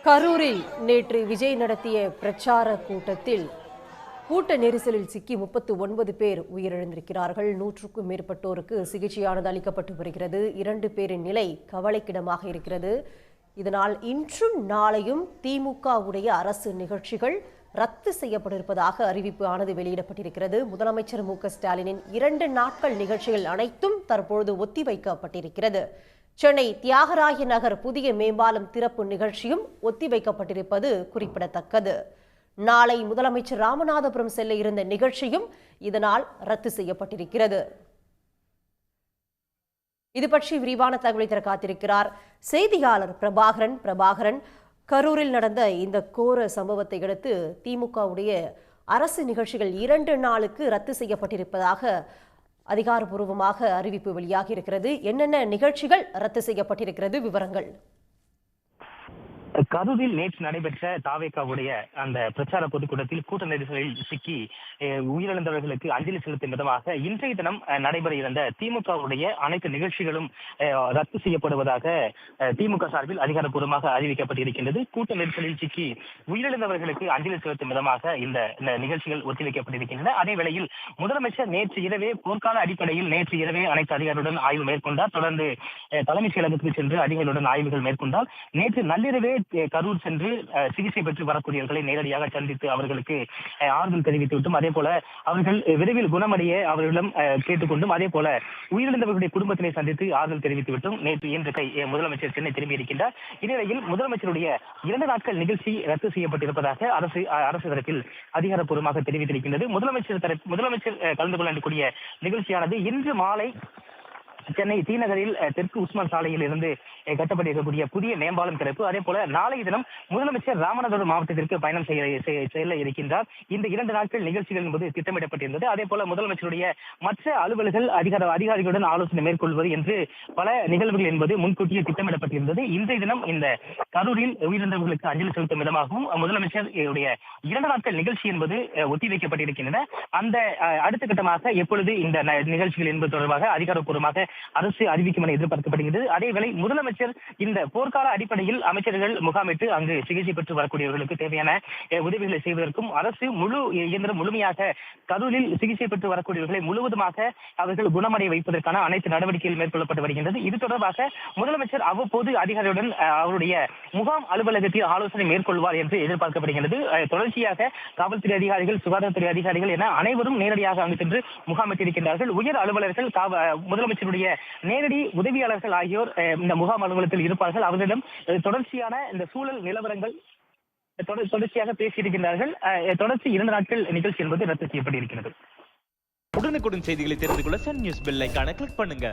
கரூரில் நேற்று விஜய் நடத்திய பிரச்சார கூட்டத்தில் கூட்ட நெரிசலில் சிக்கி 39 பேர் உயிரிழந்திருக்கிறார்கள். 100க்கும் மேற்பட்டோருக்கு சிகிச்சையானது அளிக்கப்பட்டு வருகிறது. 2 பேரின் நிலை கவலைக்கிடமாக இருக்கிறது. இதனால் இன்றும் நாளையும் திமுகவுடைய அரசு நிகழ்ச்சிகள் ரத்து செய்யப்பட்டிருப்பதாக அறிவிப்பு ஆனது வெளியிடப்பட்டிருக்கிறது. முதலமைச்சர் மு.க.ஸ்டாலினின் 2 நாட்கள் நிகழ்ச்சிகள் அனைத்தும் தற்பொழுது ஒத்திவைக்கப்பட்டிருக்கிறது. சென்னை தியாகராய நகர் புதிய மேம்பாலம் திறப்பு நிகழ்ச்சியும் ஒத்திவைக்கப்பட்டிருப்பது குறிப்பிடத்தக்கது. நாளை முதலமைச்சர் ராமநாதபுரம் செல்ல இருந்த நிகழ்ச்சியும் இதனால் ரத்து செய்யப்பட்டிருக்கிறது. இது பற்றி விரிவான தகவலை தர காத்திருக்கிறார் செய்தியாளர் பிரபாகரன். கரூரில் நடந்த இந்த கோர சம்பவத்தை அடுத்து திமுகவுடைய அரசு நிகழ்ச்சிகள் 2 நாளுக்கு ரத்து செய்யப்பட்டிருப்பதாக அதிகாரப்பூர்வமாக அறிவிப்பு வெளியாகி இருக்கிறது. என்னென்ன நிகழ்ச்சிகள் ரத்து செய்யப்பட்டிருக்கிறது, விவரங்கள்? கரூரில் நேற்று நடைபெற்ற தாவேகாவுடைய அந்த பிரச்சார பொதுக்கூட்டத்தில் கூட்ட நெரிசலில் சிக்கி உயிரிழந்தவர்களுக்கு அஞ்சலி செலுத்தும் விதமாக இன்றைய தினம் நடைபெற இருந்த திமுகவுடைய அனைத்து நிகழ்ச்சிகளும் ரத்து செய்யப்படுவதாக திமுக சார்பில் அதிகாரப்பூர்வமாக அறிவிக்கப்பட்டிருக்கின்றது. கூட்ட நெரிசலில் சிக்கி உயிரிழந்தவர்களுக்கு அஞ்சலி செலுத்தும் விதமாக இந்த நிகழ்ச்சிகள் ஒத்திவைக்கப்பட்டிருக்கின்றன. அதே வேளையில் முதலமைச்சர் நேற்று இரவே போர்க்கால அடிப்படையில் நேற்று இரவே அனைத்து அதிகாரிகளுடன் ஆய்வு மேற்கொண்டார். தொடர்ந்து தலைமைச் செயலகத்துக்கு சென்று அதிகாரிகளுடன் ஆய்வுகள் மேற்கொண்டார். நேற்று நள்ளிரவே கரூர் சென்று சிகிச்சை பெற்று வரக்கூடியவர்களை நேரடியாக சந்தித்து அவர்களுக்கு ஆறுதல் தெரிவித்துவிட்டும், அதே போல அவர்கள் விரைவில் குணமடைய அவர்களிடம் கேட்டுக்கொண்டும், அதே போல உயிரிழந்தவர்களுடைய குடும்பத்தினை சந்தித்து ஆறுதல் தெரிவித்துவிட்டும் இன்று முதலமைச்சர் சென்னை திரும்பி இருக்கின்றார். இந்நிலையில் முதலமைச்சருடைய 2 நாட்கள் நிகழ்ச்சி ரத்து செய்யப்பட்டிருப்பதாக அரசு தரப்பில் அதிகாரப்பூர்வமாக தெரிவித்திருக்கின்றது. முதலமைச்சர் கலந்து கொள்ளக்கூடிய நிகழ்ச்சியானது இன்று மாலை சென்னை தீநகரில் தெற்கு உஸ்மான் சாலையில் இருந்து கட்டப்பட்டிருக்கக்கூடிய புதிய மேம்பாலம் திறப்பு, அதே போல நாளைய தினம் முதலமைச்சர் ராமநாதபுரம் மாவட்டத்திற்கு பயணம் செல்ல இருக்கின்றார். இந்த 2 நாட்கள் நிகழ்ச்சிகள் என்பது திட்டமிடப்பட்டிருந்தது. அதே போல முதலமைச்சருடைய மற்ற அலுவலர்கள் அதிகாரிகளுடன் ஆலோசனை மேற்கொள்வது என்று பல நிகழ்வுகள் என்பது முன்கூட்டியே திட்டமிடப்பட்டிருந்தது. இன்றைய தினம் இந்த கரூரில் உயிரிழந்தவர்களுக்கு அஞ்சலி செலுத்தும் விதமாகவும் முதலமைச்சர் 2 நாட்கள் நிகழ்ச்சி என்பது ஒத்திவைக்கப்பட்டிருக்கின்றன. அந்த அடுத்த கட்டமாக எப்பொழுது இந்த நிகழ்ச்சிகள் என்பது தொடர்பாக அதிகாரப்பூர்வமாக அரசு அறிவிக்கும் என எதிர்பார்க்கப்படுகிறது. அதேவேளை முதலமைச்சர் இந்த போர்க்கால அடிப்படையில் அமைச்சர்கள் முகாமிட்டு அங்கு சிகிச்சை பெற்று வரக்கூடியவர்களுக்கு தேவையான உதவிகளை செய்வதற்கும் அரசு முழு இயந்திரம் முழுமையாக கரூரில் சிகிச்சை பெற்று வரக்கூடியவர்களை முழுவதுமாக அவர்கள் குணமடைய வைப்பதற்கான அனைத்து நடவடிக்கைகள் மேற்கொள்ளப்பட்டு வருகின்றது. இது தொடர்பாக முதலமைச்சர் அவ்வப்போது அதிகாரிகளுடன் அவருடைய முகாம் அலுவலகத்தில் ஆலோசனை மேற்கொள்வார் என்று எதிர்பார்க்கப்படுகிறது. தொடர்ச்சியாக காவல்துறை அதிகாரிகள், சுகாதாரத்துறை அதிகாரிகள் என அனைவரும் நேரடியாக அங்கு சென்று முகாமிட்டிருக்கின்றார்கள். உயர் அலுவலர்கள் முதலமைச்சருடைய நேரடி உதவியாளர்கள் ஆகியோர் இந்த முகாம் அலுவலகத்தில் இருப்பார்கள். அவர்களிடம் தொடர்ச்சியான இந்த சூழல் நிலவரங்கள் தொடர்ச்சியாக பேசியிருக்கின்றார்கள். தொடர்ச்சி 2 நாட்கள் நிகழ்ச்சி என்பது ரத்து செய்யப்பட்டிருக்கிறது. உடனுக்குடன் செய்திகளை தெரிந்து கொள்ள சன் நியூஸ் பெல் ஐகானை கிளிக் பண்ணுங்க.